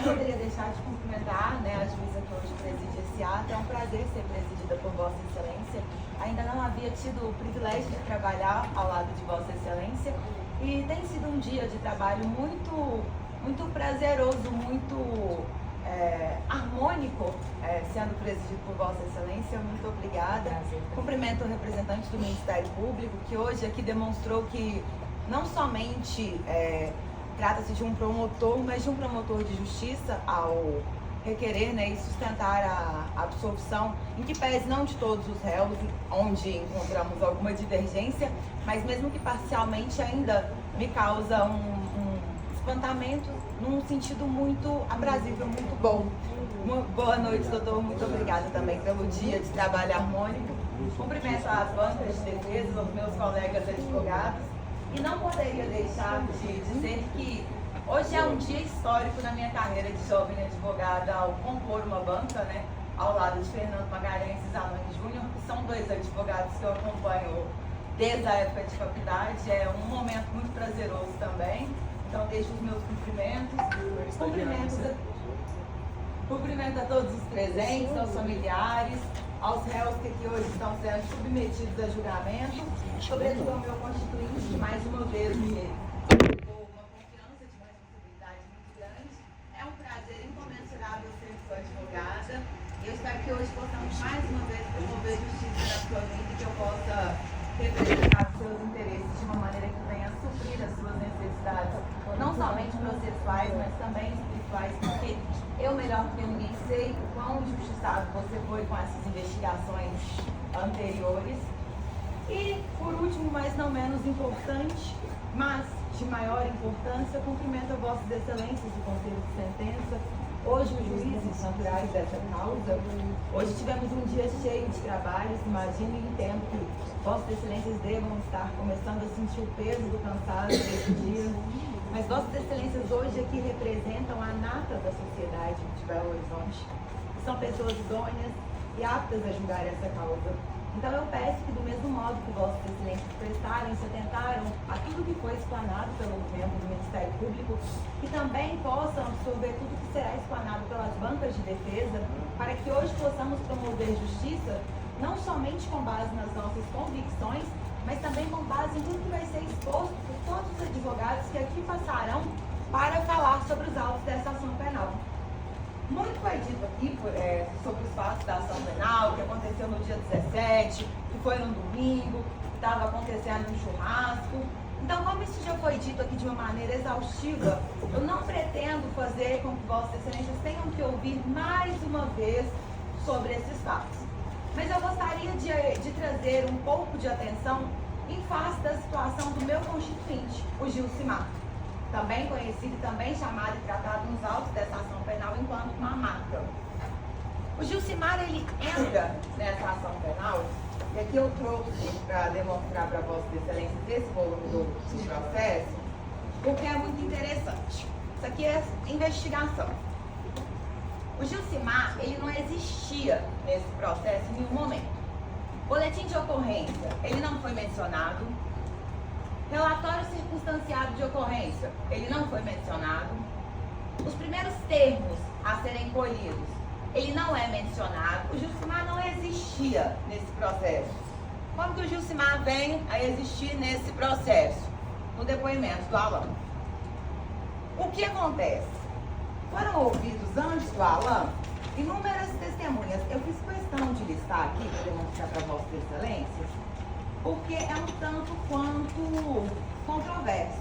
poderia deixar de cumprimentar, né, a juíza que hoje preside esse ato. É um prazer ser presidida por Vossa Excelência. Ainda não havia tido o privilégio de trabalhar ao lado de Vossa Excelência e tem sido um dia de trabalho muito prazeroso, muito harmônico, sendo presidido por Vossa Excelência. Muito obrigada. Cumprimento o representante do Ministério Público, que hoje aqui demonstrou que não somente trata-se de um promotor, mas de um promotor de justiça ao requerer, né, e sustentar a absolvição, em que pese não de todos os réus, onde encontramos alguma divergência, mas mesmo que parcialmente ainda me causa um espantamento num sentido muito aprazível, muito bom. Boa noite, doutor. Muito obrigada também pelo dia de trabalho harmônico. Cumprimento as bancas de defesa, os meus colegas advogados. E não poderia deixar de dizer que hoje é um dia histórico na minha carreira de jovem advogada ao compor uma banca, né, ao lado de Fernando Magalhães e Zanoni Júnior, que são dois advogados que eu acompanho desde a época de faculdade. É um momento muito prazeroso também. Então, deixo os meus cumprimentos. Cumprimento a todos os presentes, aos familiares, aos réus que aqui hoje estão sendo submetidos a julgamento, sobretudo ao meu constituinte, que mais uma vez me deu uma confiança de uma responsabilidade muito grande. É um prazer incomensurável ser sua advogada. E eu espero que hoje possamos mais uma vez promover justiça na sua vida e que eu possa representar os seus interesses de uma maneira que venha a suprir as suas necessidades, não somente processuais, mas também espirituais, porque eu, melhor que ninguém, sei o quão injustiçado você foi com essas investigações anteriores. E, por último, mas não menos importante, mas de maior importância, cumprimento a Vossas Excelências do Conselho de Sentença, hoje os juízes naturais dessa causa. Hoje tivemos um dia cheio de trabalhos. Imagino e entendo que Vossas Excelências devam estar começando a sentir o peso do cansaço desse dia. Mas Vossas Excelências hoje aqui representam a nata da sociedade de Belo Horizonte. São pessoas idôneas e aptas a julgar essa causa. Então eu peço que, do mesmo modo que Vossas Excelências prestaram e se atentaram a tudo que foi explanado pelo membro do Ministério Público, que também possam absorver tudo que será explanado pelas bancas de defesa, para que hoje possamos promover justiça, não somente com base nas nossas convicções, mas também com base em tudo que vai ser exposto por todos os advogados que aqui passarão para falar sobre os autos dessa ação penal. Muito foi dito aqui sobre os fatos da ação penal, que aconteceu no dia 17, que foi no domingo, que estava acontecendo um churrasco. Então, como isso já foi dito aqui de uma maneira exaustiva, eu não pretendo fazer com que Vossas Excelências tenham que ouvir mais uma vez sobre esses fatos. Mas eu gostaria de trazer um pouco de atenção em face da situação do meu constituinte, o Gilcimar, também conhecido e também chamado e tratado nos autos dessa ação penal enquanto Mamaca. O Gilcimar, ele entra nessa ação penal, e aqui eu trouxe para demonstrar para Vossas Excelências esse volume do processo, porque é muito interessante. Isso aqui é investigação. O Gilcimar, ele não existia nesse processo em nenhum momento. Boletim de ocorrência, ele não foi mencionado. Relatório circunstanciado de ocorrência, ele não foi mencionado. Os primeiros termos a serem colhidos, ele não é mencionado. O Gilcimar não existia nesse processo. Como que o Gilcimar vem a existir nesse processo? No depoimento do Alan. O que acontece? Foram ouvidos antes do Alan inúmeras testemunhas. Eu fiz questão de listar aqui para demonstrar para Vossas Excelências, porque é um tanto quanto controverso.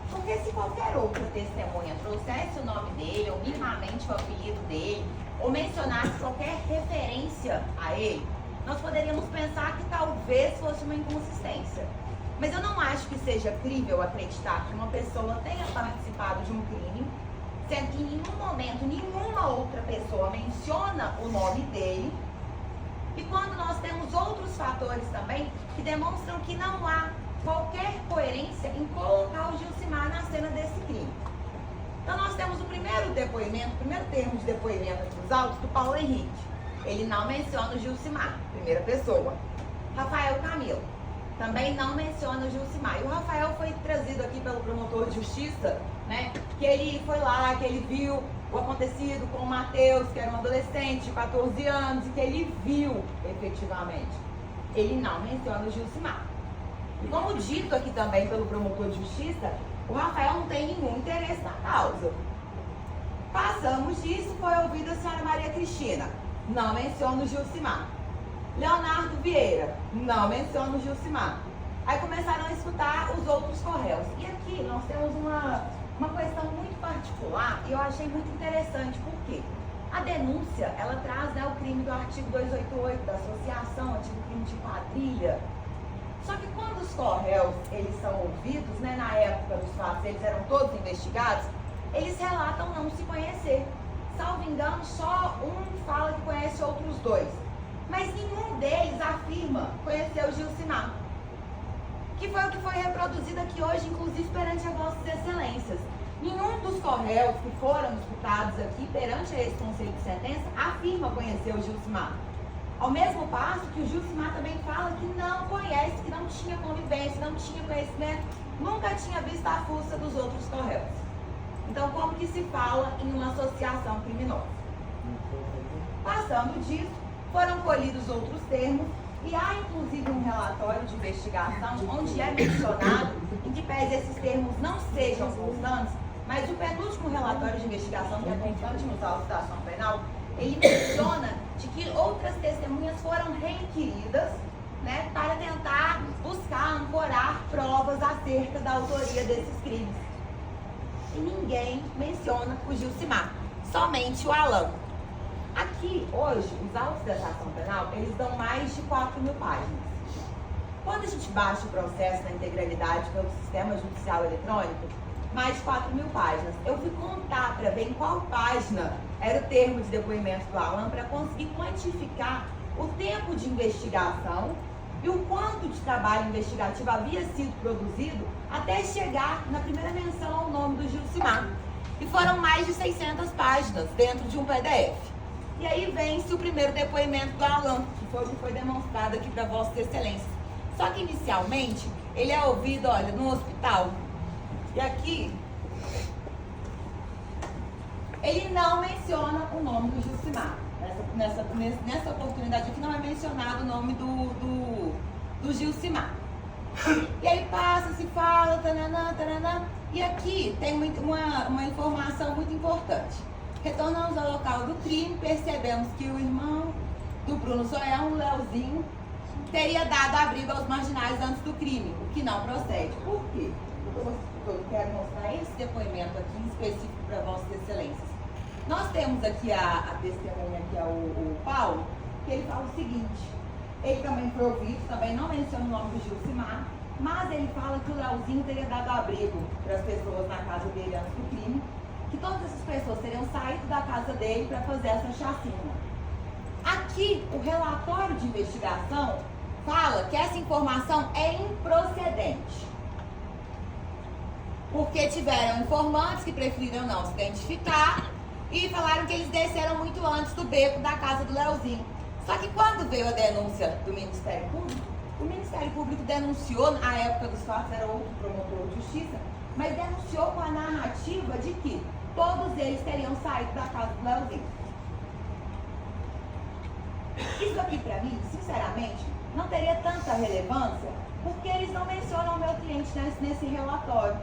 Porque se qualquer outra testemunha trouxesse o nome dele, ou minimamente o apelido dele, ou mencionasse qualquer referência a ele, nós poderíamos pensar que talvez fosse uma inconsistência. Mas eu não acho que seja crível acreditar que uma pessoa tenha participado de um crime, sendo que em nenhum momento nenhuma outra pessoa menciona o nome dele, e quando nós temos outros fatores também que demonstram que não há qualquer coerência em colocar o Gilcimar na cena desse crime. Então nós temos o primeiro depoimento, o primeiro termo de depoimento dos autos do Paulo Henrique. Ele não menciona o Gilcimar, primeira pessoa. Rafael Camilo também não menciona o Gilcimar. E o Rafael foi trazido aqui pelo promotor de justiça né? Que ele foi lá, que ele viu o acontecido com o Matheus, que era um adolescente de 14 anos, e que ele viu efetivamente. Ele não menciona o Gilcimar. E como dito aqui também pelo promotor de justiça, o Rafael não tem nenhum interesse na causa. Passamos disso, foi ouvida a senhora Maria Cristina, não menciona o Gilcimar. Leonardo Vieira, não menciona o Gilcimar. Aí começaram a escutar os outros correios. E aqui nós temos uma questão muito particular e eu achei muito interessante, porque a denúncia, ela traz, né, o crime do artigo 288 da associação, antigo crime de quadrilha. Só que quando os correios, eles são ouvidos, né, na época dos fatos, eles eram todos investigados, eles relatam não se conhecer. Salvo engano, só um fala que conhece outros dois. Mas nenhum deles afirma conhecer o Gilcimar. Que foi o que foi reproduzido aqui hoje, inclusive perante a Vossas Excelências. Nenhum dos correios que foram escutados aqui perante esse conselho de sentença afirma conhecer o Gilcimar. Ao mesmo passo que o Gilcimar também fala que não conhece, que não tinha convivência, não tinha conhecimento, nunca tinha visto a fuça dos outros correios. Então, como que se fala em uma associação criminosa? Passando disso, foram colhidos outros termos e há inclusive um relatório de investigação onde é mencionado, em que pese esses termos não sejam constantes, mas o penúltimo relatório de investigação, que é constante nos autos da ação penal, ele menciona de que outras testemunhas foram requeridas, né, para tentar buscar, ancorar provas acerca da autoria desses crimes. E ninguém menciona o Gilcimar, somente o Alan. Aqui, hoje, os autos dessa ação penal, eles dão mais de 4.000 páginas. Quando a gente baixa o processo na integralidade pelo sistema judicial eletrônico, mais de 4.000 páginas. Eu fui contar para ver em qual página era o termo de depoimento do Alan para conseguir quantificar o tempo de investigação e o quanto de trabalho investigativo havia sido produzido até chegar na primeira menção ao nome do Gilcimar. E foram mais de 600 páginas dentro de um PDF. E aí vem-se o primeiro depoimento do Alan, que foi o que foi demonstrado aqui para Vossas Excelências. Só que inicialmente ele é ouvido, olha, no hospital. E aqui ele não menciona o nome do Gilcimar. Nessa oportunidade aqui não é mencionado o nome do Gilcimar. E aí passa, se fala, tananã, tananã. E aqui tem uma informação muito importante. Retornamos ao local do crime, percebemos que o irmão do Bruno Zoião, o Leozinho, teria dado abrigo aos marginais antes do crime, o que não procede. Por quê? Eu quero mostrar esse depoimento aqui em específico para Vossas Excelências. Nós temos aqui a testemunha, que é o Paulo, que ele fala o seguinte: ele também foi ouvido, também não menciona o nome do Gilcimar, mas ele fala que o Leozinho teria dado abrigo para as pessoas na casa dele antes do crime, que todas essas pessoas teriam saído da casa dele para fazer essa chacina. Aqui, o relatório de investigação fala que essa informação é improcedente, porque tiveram informantes que preferiram não se identificar e falaram que eles desceram muito antes do beco da casa do Leozinho. Só que quando veio a denúncia do Ministério Público, o Ministério Público denunciou, na época dos fatos era outro promotor de justiça, mas denunciou com a narrativa de que todos eles teriam saído da casa do Leozinho. Isso aqui para mim, sinceramente, não teria tanta relevância, porque eles não mencionam o meu cliente nesse relatório.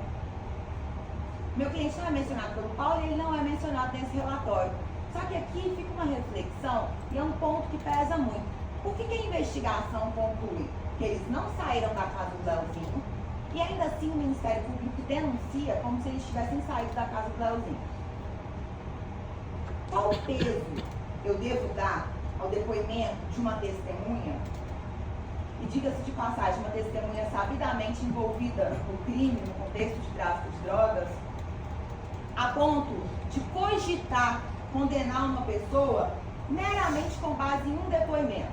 Meu cliente não é mencionado pelo Paulo e ele não é mencionado nesse relatório. Só que aqui fica uma reflexão e é um ponto que pesa muito. Por que a investigação conclui que eles não saíram da casa do Leozinho e ainda assim o Ministério Público denuncia como se eles tivessem saído da casa do Leozinho? Qual o peso eu devo dar ao depoimento de uma testemunha? E diga-se de passagem, uma testemunha sabidamente envolvida no crime, no contexto de tráfico de drogas, a ponto de cogitar condenar uma pessoa meramente com base em um depoimento.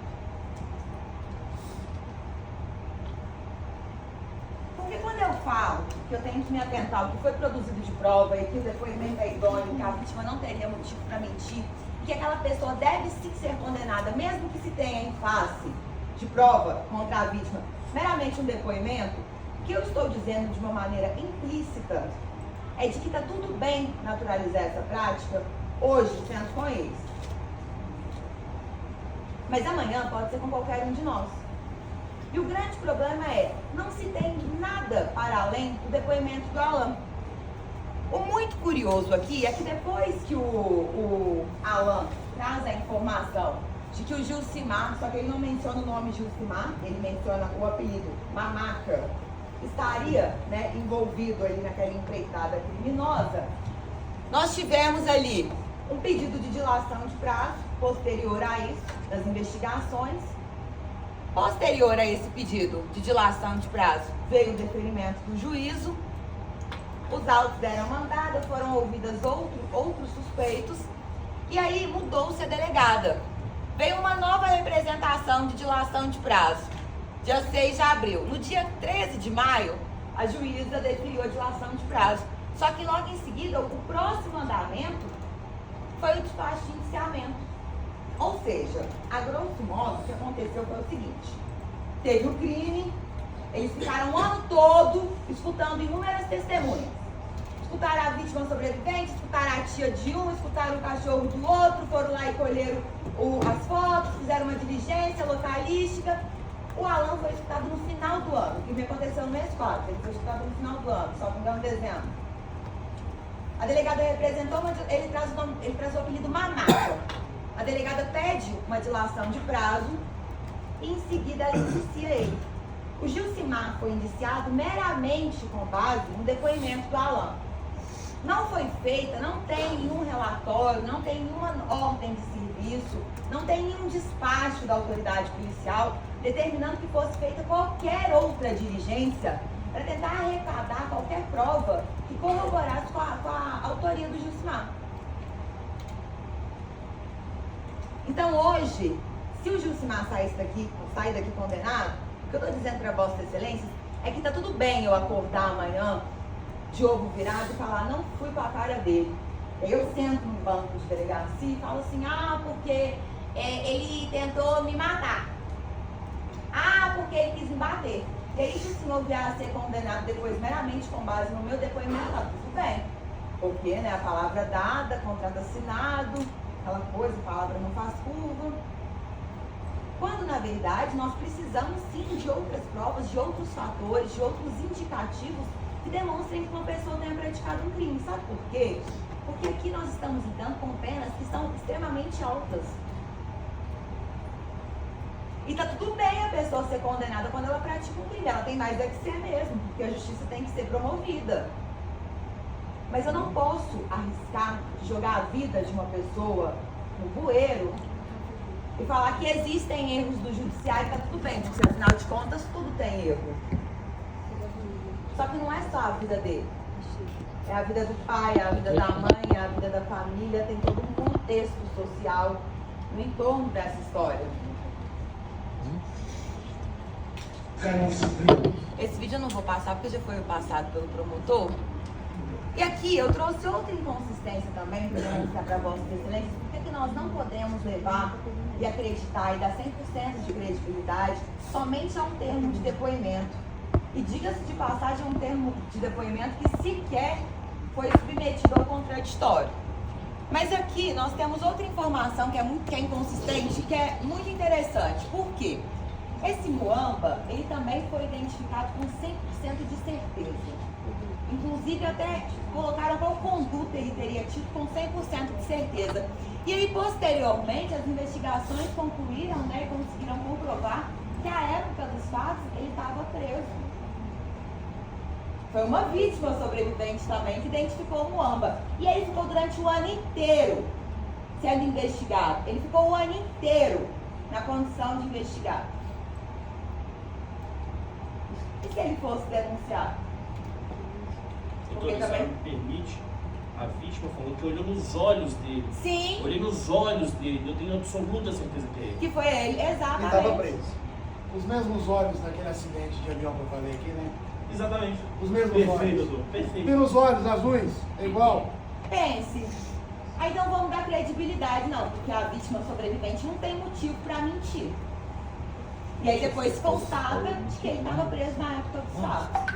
Porque quando eu falo que eu tenho que me atentar ao que foi produzido de prova e que o depoimento é idôneo, que a vítima não teria motivo para mentir, que aquela pessoa deve sim ser condenada, mesmo que se tenha em face de prova contra a vítima meramente um depoimento, que eu estou dizendo de uma maneira implícita é de que está tudo bem naturalizar essa prática hoje, sendo com eles. Mas amanhã pode ser com qualquer um de nós. E o grande problema é, não se tem nada para além do depoimento do Alan. O muito curioso aqui é que depois que o Alan traz a informação de que o Gilcimar, só que ele não menciona o nome Gilcimar, ele menciona o apelido Mamaca, estaria, né, envolvido ali naquela empreitada criminosa, nós tivemos ali um pedido de dilação de prazo posterior a isso, das investigações. Posterior a esse pedido de dilação de prazo, veio o deferimento do juízo, os autos deram mandada, foram ouvidas outros suspeitos, e aí mudou-se a delegada. Veio uma nova representação de dilação de prazo, dia 6 de abril. No dia 13 de maio, a juíza deferiu a dilação de prazo. Só que logo em seguida, o próximo andamento foi o despacho de indiciamento. Ou seja, a grosso modo, o que aconteceu foi o seguinte: teve o crime, eles ficaram o ano todo escutando inúmeras testemunhas. Escutaram a vítima sobrevivente, escutaram a tia de um, escutaram o cachorro do outro, foram lá e colheram as fotos, fizeram uma diligência localística. O Alan foi escutado no final do ano, o que aconteceu no mês 4, ele foi escutado no final do ano, só não em dezembro. A delegada representou, ele traz o apelido Mamaca. A delegada pede uma dilação de prazo e em seguida ela indicia ele. O Gilcimar foi indiciado meramente com base no depoimento do Alan. Não foi feita, não tem nenhum relatório, não tem nenhuma ordem de serviço, não tem nenhum despacho da autoridade policial determinando que fosse feita qualquer outra diligência para tentar arrecadar qualquer prova que corroborasse com a autoria do Gilcimar. Então hoje, se o Gilcimar sair daqui condenado, o que eu estou dizendo para Vossa Excelência é que está tudo bem eu acordar amanhã de ovo virado e falar, não fui com a cara dele. Eu sento no banco de delegacia e falo assim, porque ele tentou me matar. Porque ele quis me bater. E aí, se o senhor vier a ser condenado depois meramente com base no meu depoimento, tá tudo bem. Porque, né, a palavra dada, contrato assinado, aquela coisa, a palavra não faz curva. Quando, na verdade, nós precisamos sim de outras provas, de outros fatores, de outros indicativos que demonstrem que uma pessoa tenha praticado um crime. Sabe por quê? Porque aqui nós estamos lidando com penas que são extremamente altas. E tá tudo bem a pessoa ser condenada quando ela pratica um crime. Ela tem mais é que ser mesmo, porque a justiça tem que ser promovida. Mas eu não posso arriscar jogar a vida de uma pessoa no bueiro e falar que existem erros do judiciário e tá tudo bem, porque afinal de contas tudo tem erro. Só que não é só a vida dele. É a vida do pai, é a vida da mãe, é a vida da família, tem todo um contexto social no entorno dessa história. Esse vídeo eu não vou passar porque já foi passado pelo promotor. E aqui eu trouxe outra inconsistência também para demonstrar para Vossa Excelência porque que nós não podemos levar e acreditar e dar 100% de credibilidade somente a um termo de depoimento. E diga-se de passagem, um termo de depoimento que sequer foi submetido ao contraditório. Mas aqui nós temos outra informação que é inconsistente, que é muito interessante. Por quê? Esse muamba, ele também foi identificado com 100% de certeza. Inclusive até colocaram qual conduta ele teria tido com 100% de certeza. E aí, posteriormente, as investigações concluíram, né, e conseguiram comprovar que à época dos fatos ele estava preso. Foi uma vítima sobrevivente também que identificou o muamba. E ele ficou durante o ano inteiro sendo investigado. Ele ficou o ano inteiro na condição de investigado. E se ele fosse denunciado? Doutora, me permite, a vítima falou que olhou nos olhos dele. Sim. Olhei nos olhos dele, eu tenho absoluta certeza que é ele. Que foi ele, exatamente. Ele estava preso. Os mesmos olhos daquele acidente de avião que eu falei aqui, né? Exatamente. Os mesmos Perfeito, olhos. doutor. Perfeito. Tem os olhos azuis, é igual. Pense. Aí não vamos dar credibilidade, não, porque a vítima sobrevivente não tem motivo para mentir. E aí depois constata de que ele estava preso na época dos fatos.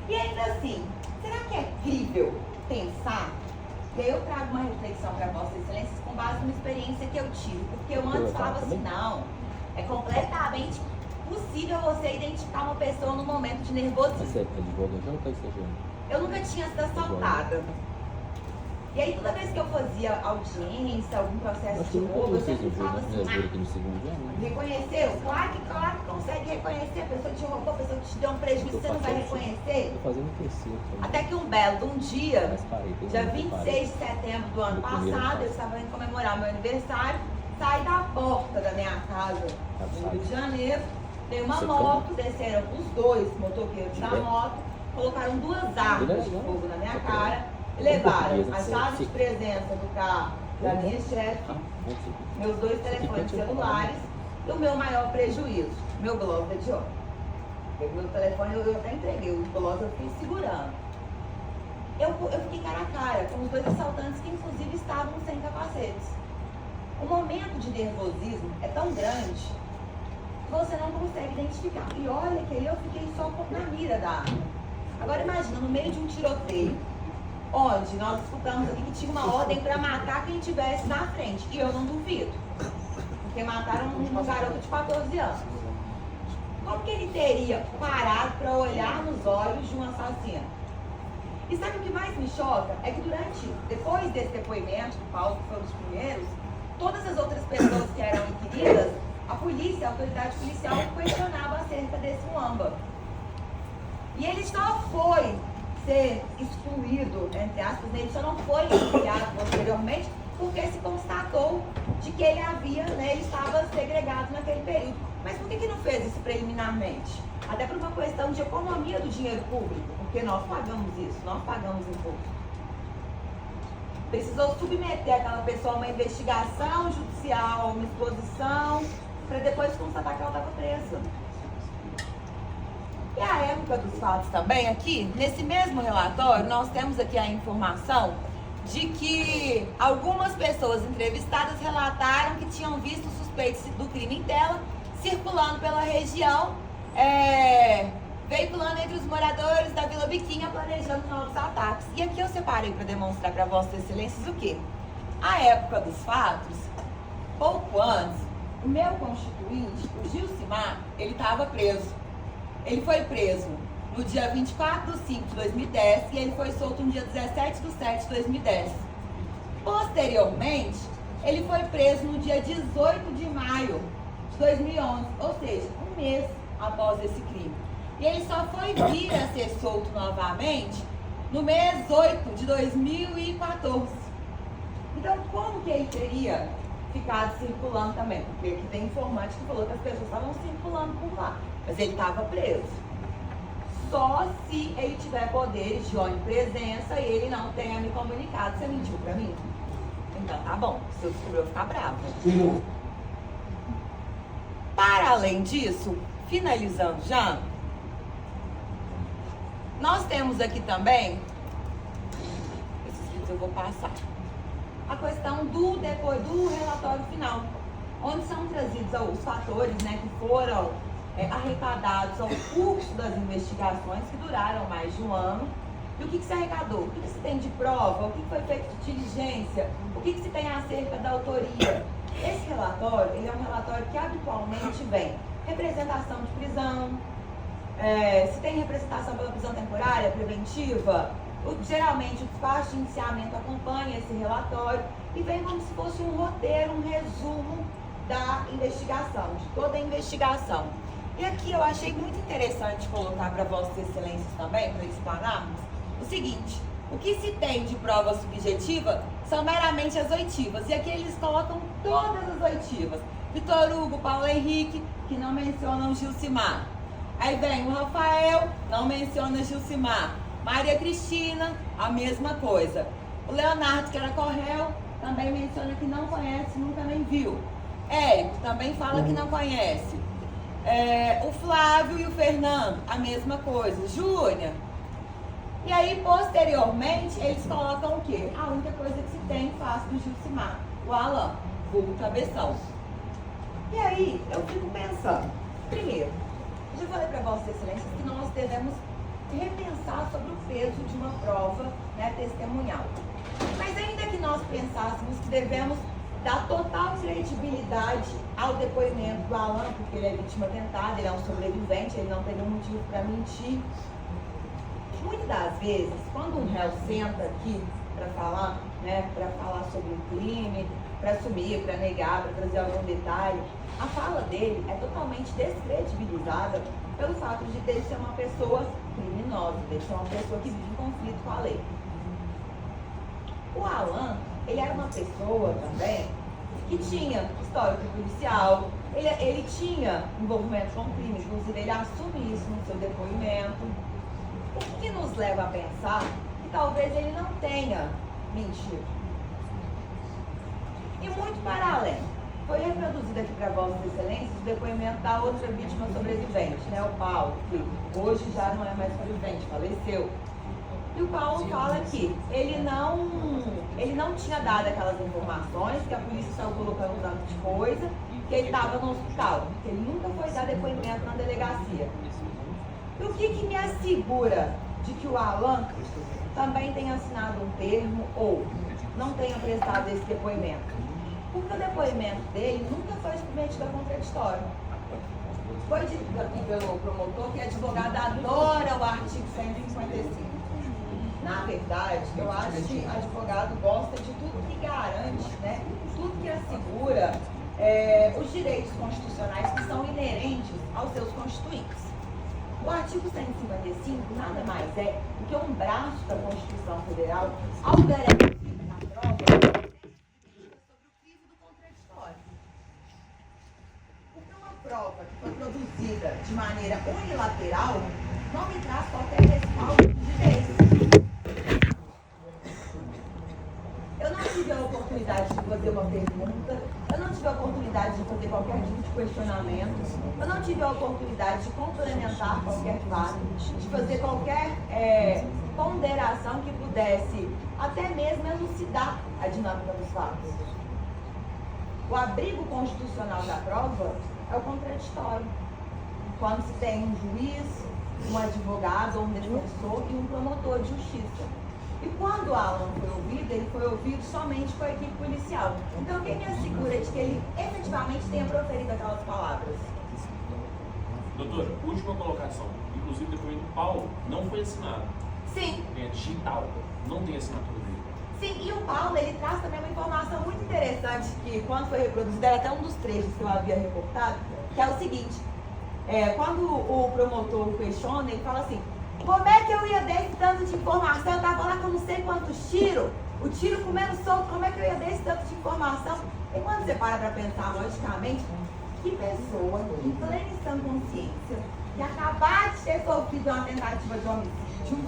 E ainda assim, será que é crível pensar? E aí eu trago uma reflexão para Vossas Excelências com base numa experiência que eu tive. Porque eu antes falava assim, não, é completamente possível você identificar uma pessoa no momento de nervosismo. Você é advogado ou tá estagiando? Eu nunca tinha sido assaltada. E aí toda vez que eu fazia audiência, algum processo de roubo, eu sempre falava assim, reconheceu? Claro que consegue reconhecer. A pessoa te roubou, a pessoa te deu um prejuízo, você não vai reconhecer? Tô fazendo terceiro. Até que um belo dia, dia 26 de setembro do ano passado, eu estava indo comemorar meu aniversário, saí da porta da minha casa no Rio de Janeiro, veio uma moto, desceram os dois motoqueiros da moto, colocaram 2 armas de fogo na minha cara, levaram a chave de presença do carro da minha chefe, meus 2 telefones celulares e o meu maior prejuízo, meu gloss de ouro. Meu telefone eu até entreguei, o gloss eu fiquei segurando. Eu fiquei cara a cara com os 2 assaltantes que inclusive estavam sem capacetes. O momento de nervosismo é tão grande que você não consegue identificar. E olha que aí eu fiquei só na mira da arma. Agora imagina, no meio de um tiroteio, onde nós escutamos aqui que tinha uma ordem para matar quem estivesse na frente. E eu não duvido. Porque mataram um garoto de 14 anos. Como que ele teria parado para olhar nos olhos de um assassino? E sabe o que mais me choca? É que depois desse depoimento do Paulo, que foi um dos primeiros, todas as outras pessoas que eram inquiridas, a polícia, a autoridade policial questionava acerca desse muamba. E ele só foi ser excluído, entre aspas, ele só não foi enviado posteriormente porque se constatou de que ele ele estava segregado naquele período. Mas por que não fez isso preliminarmente? Até por uma questão de economia do dinheiro público, porque nós pagamos isso, nós pagamos imposto. Precisou submeter aquela pessoa a uma investigação judicial, a uma exposição, para depois constatar que ela estava presa. E a época dos fatos também, aqui, nesse mesmo relatório, nós temos aqui a informação de que algumas pessoas entrevistadas relataram que tinham visto suspeitos do crime em tela, circulando pela região, veiculando entre os moradores da Vila Biquinha, planejando novos ataques. E aqui eu separei para demonstrar para Vossas Excelências o quê? A época dos fatos, pouco antes, o meu constituinte, o Gilcimar, ele estava preso. Ele foi preso no dia 24 de 5 de 2010 e ele foi solto no dia 17 de 7 de 2010. Posteriormente, ele foi preso no dia 18 de maio de 2011, ou seja, um mês após esse crime. E ele só foi vir a ser solto novamente no mês 8 de 2014. Então, como que ele teria ficado circulando também? Porque aqui tem informante que falou que as pessoas estavam circulando por lá. Mas ele estava preso. Só se ele tiver poderes de onipresença e ele não tenha me comunicado. Você mentiu pra mim? Então tá bom. Se eu descobrir, eu vou ficar brava. Para além disso, finalizando já, nós temos aqui também, esses vídeos eu vou passar, a questão do relatório final, onde são trazidos os fatores que foram arrecadados ao curso das investigações, que duraram mais de um ano. E o que se arrecadou? O que se tem de prova? O que foi feito de diligência? O que se tem acerca da autoria? Esse relatório, ele é um relatório que habitualmente vem representação de prisão, se tem representação pela prisão temporária, preventiva, geralmente o despacho de indiciamento acompanha esse relatório e vem como se fosse um roteiro, um resumo da investigação, de toda a investigação. E aqui eu achei muito interessante colocar para Vossas Excelências também, para explanarmos, o seguinte: o que se tem de prova subjetiva são meramente as oitivas. E aqui eles colocam todas as oitivas. Vitor Hugo, Paulo Henrique, que não mencionam Gilcimar. Aí vem o Rafael, não menciona Gilcimar. Maria Cristina, a mesma coisa. O Leonardo, que era Correl, também menciona que não conhece, nunca nem viu. Érico também fala que não conhece. O Flávio e o Fernando, a mesma coisa. Júnior. E aí, posteriormente, eles colocam o quê? A única coisa que se tem em face do Gilcimar, o Alan, vulgo Cabeção. E aí, eu fico pensando, primeiro, eu já falei para Vossas Excelências que nós devemos repensar sobre o peso de uma prova, né, testemunhal. Mas ainda que nós pensássemos que devemos dar total credibilidade ao depoimento do Alan, porque ele é vítima tentada, ele é um sobrevivente, ele não tem nenhum motivo para mentir. Muitas das vezes, quando um réu senta aqui para falar, né, para falar sobre um crime, para assumir, para negar, para trazer algum detalhe, a fala dele é totalmente descredibilizada pelo fato de ele ser uma pessoa criminosa, ele ser uma pessoa que vive em conflito com a lei. O Alan, ele era uma pessoa também que tinha histórico policial, ele tinha envolvimento com crime, inclusive ele assume isso no seu depoimento. O que nos leva a pensar que talvez ele não tenha mentido. E muito para além, foi reproduzido aqui para Vossas Excelências o depoimento da outra vítima sobrevivente, né, o Paulo, que hoje já não é mais sobrevivente, faleceu. E o Paulo fala que ele não tinha dado aquelas informações, que a polícia estava colocando um tanto de coisa, que ele estava no hospital, que ele nunca foi dar depoimento na delegacia. E o que me assegura de que o Alan também tenha assinado um termo ou não tenha prestado esse depoimento? Porque o depoimento dele nunca foi submetido a contraditório. Foi dito aqui pelo promotor que a advogada adora o artigo 155. Na verdade, eu acho que o advogado gosta de tudo que garante, né, tudo que assegura os direitos constitucionais que são inerentes aos seus constituintes. O artigo 155 nada mais é do que um braço da Constituição Federal ao garantir na prova sobre o crivo do contraditório. Porque uma prova que foi produzida de maneira unilateral não me traz qualquer respaldo de direito. Eu não tive a oportunidade de fazer uma pergunta, eu não tive a oportunidade de fazer qualquer tipo de questionamento, eu não tive a oportunidade de complementar qualquer fato, de fazer qualquer ponderação que pudesse até mesmo elucidar a dinâmica dos fatos. O abrigo constitucional da prova é o contraditório. Quando se tem um juiz, um advogado, um defensor e um promotor de justiça. E quando o Alan foi ouvido, ele foi ouvido somente com a equipe policial. Então, quem me assegura de que ele efetivamente tenha proferido aquelas palavras? Doutora, última colocação. Inclusive, o depoimento do Paulo não foi assinado. Sim. É digital, não tem assinatura dele. Sim, e o Paulo, ele traz também uma informação muito interessante, que quando foi reproduzido, era até um dos trechos que eu havia reportado, que é o seguinte, quando o promotor o questiona, ele fala assim: como é que eu ia dar esse tanto de informação? Eu tava lá com não sei quantos tiros, o tiro comendo solto, como é que eu ia dar esse tanto de informação? E quando você para pensar logicamente, que pessoa em plena sã consciência, que acabar de ter sofrido uma tentativa de homicídio,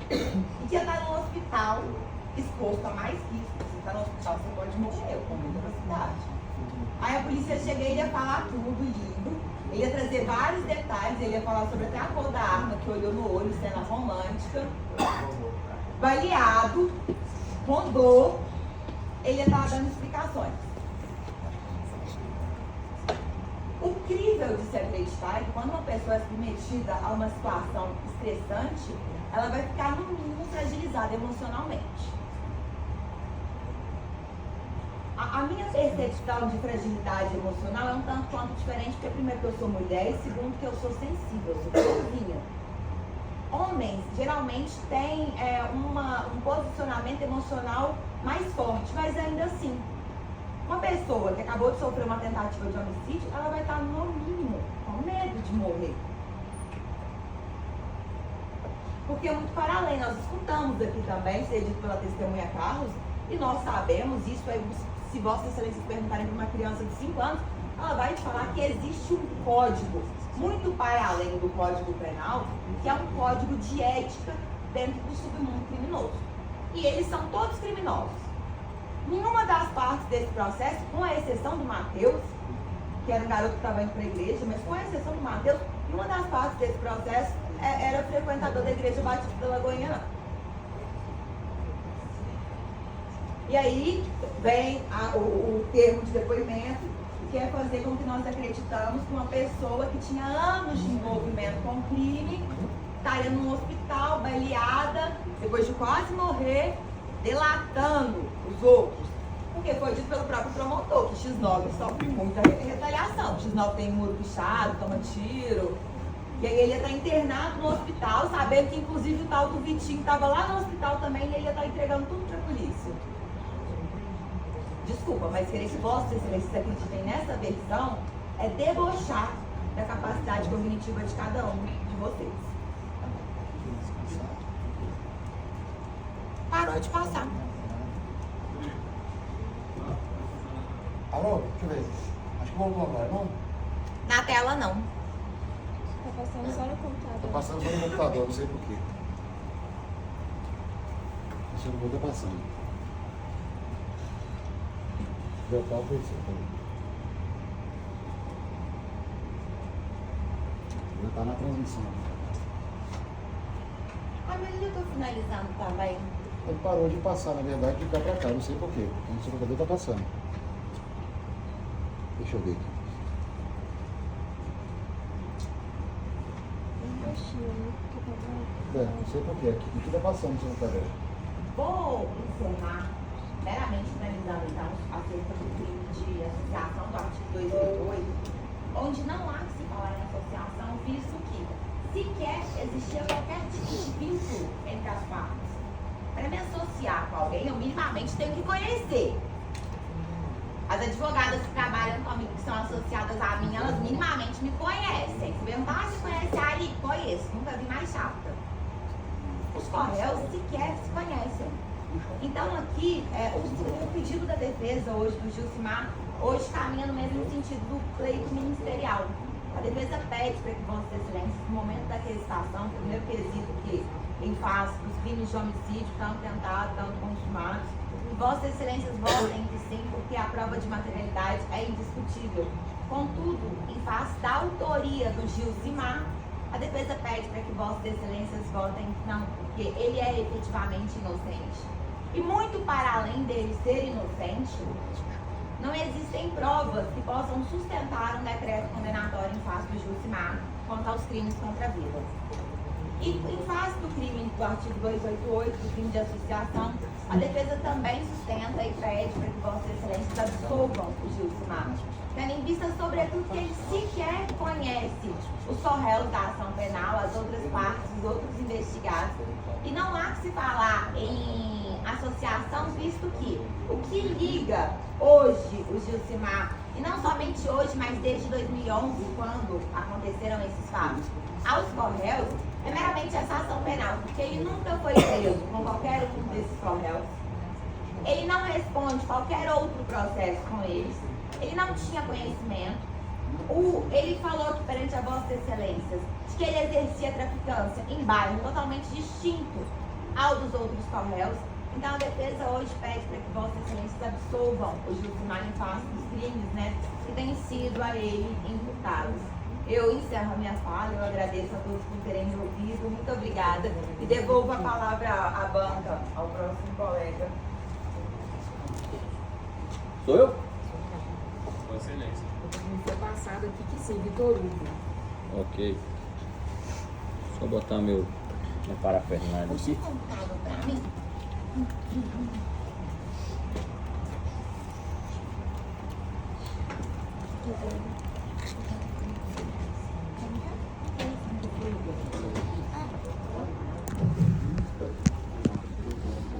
e que ia estar no hospital, exposto a mais riscos. Se você está no hospital, você pode morrer, com muita velocidade. Aí a polícia chega e ele ia falar tudo lindo. Ele ia trazer vários detalhes, ele ia falar sobre até a cor da arma que olhou no olho, cena romântica, baleado, rondou, ele ia estar dando explicações. O crível de se acreditar é que quando uma pessoa é submetida a uma situação estressante, ela vai ficar no mínimo fragilizada emocionalmente. A minha percepção de fragilidade emocional é um tanto quanto diferente, porque primeiro que eu sou mulher e segundo que eu sou sensível, eu sou sozinha. Homens geralmente têm um posicionamento emocional mais forte, mas ainda assim, uma pessoa que acabou de sofrer uma tentativa de homicídio, ela vai estar no mínimo com medo de morrer. Porque muito para além, nós escutamos aqui também, ser dito pela testemunha Carlos, e nós sabemos isso aí. Se Vossas Excelências perguntarem para uma criança de 5 anos, ela vai te falar que existe um código, muito para além do Código Penal, que é um código de ética dentro do submundo criminoso. E eles são todos criminosos. Nenhuma das partes desse processo, com a exceção do Matheus, que era um garoto que estava indo para a igreja, mas com a exceção do Matheus, nenhuma das partes desse processo era frequentador da Igreja Batista da Lagoinha, não. E aí vem o termo de depoimento, que é fazer com que nós acreditamos que uma pessoa que tinha anos de envolvimento com crime estaria num hospital, baleada, depois de quase morrer, delatando os outros. Porque foi dito pelo próprio promotor que X9 sofre muita retaliação. X9 tem muro pichado, toma tiro. E aí ele ia estar internado no hospital, sabendo que inclusive o tal do Vitinho estava lá no hospital também e ele ia estar entregando tudo para a polícia. Desculpa, mas querer que Vossa Excelência acreditem nessa versão é debochar da capacidade cognitiva de cada um de vocês. Parou de passar. Alô? Deixa eu ver. Acho que voltou agora, não? Na tela não. Tá passando só no computador. Tá passando só no computador, não sei porquê. Deixa eu ver, tá passando. Deu pau por isso. Já tá na transmissão. Ah, mas eu tô finalizando também. Ele parou de passar, na verdade, de cá pra cá, não sei porquê. O seu computador tá passando. Deixa eu ver aqui. Não sei porquê, aqui tá passando o seu computador. Vou encerrar meramente finalizando então acerca do crime de associação do artigo 288, onde não há que se falar em associação, visto que sequer existia qualquer tipo de vínculo entre as partes. Para me associar com alguém, eu minimamente tenho que conhecer. As advogadas que trabalham comigo, que são associadas a mim, elas minimamente me conhecem. Se perguntar se conhece a Ari, conheço, nunca vi mais chata. Os Correios sequer se conhecem. Então aqui, o pedido da defesa hoje do Gilcimar, hoje caminha no mesmo sentido do pleito ministerial. A defesa pede para que Vossa Excelência, no momento da questação, o primeiro quesito que em face dos crimes de homicídio, tanto tentado, tanto consumados, Vossa Excelência votem que sim, porque a prova de materialidade é indiscutível. Contudo, em face da autoria do Gilcimar, a defesa pede para que Vossas Excelências votem não, porque ele é efetivamente inocente. E muito para além dele ser inocente, não existem provas que possam sustentar um decreto condenatório em face do Gilcimar quanto aos crimes contra a vida. E em face do crime do artigo 288, do crime de associação, a defesa também sustenta e pede para que Vossas Excelências absolvam o Gilcimar, tendo em vista, sobretudo, que ele sequer conhece os correios da ação penal, as outras partes, os outros investigados. E não há que se falar em associação, visto que o que liga hoje o Gilcimar, e não somente hoje, mas desde 2011, quando aconteceram esses fatos, aos correios, é meramente essa ação penal, porque ele nunca foi preso com qualquer um desses correios. Ele não responde qualquer outro processo com eles. Ele não tinha conhecimento. Ele falou que perante a Vossas Excelências de que ele exercia traficância em bairro totalmente distinto ao dos outros correios. Então a defesa hoje pede para que Vossas Excelências absolvam o Gilcimar em face dos crimes, que têm sido a ele imputados. Eu encerro a minha fala, eu agradeço a todos por terem me ouvido, muito obrigada. E devolvo a palavra à banca, ao próximo colega. Sou eu? Vossa Excelência. Foi passado aqui que sim, Vitor Hugo. Ok. Só botar minha parafernália Puxa o aqui. computador para mim. Quiser.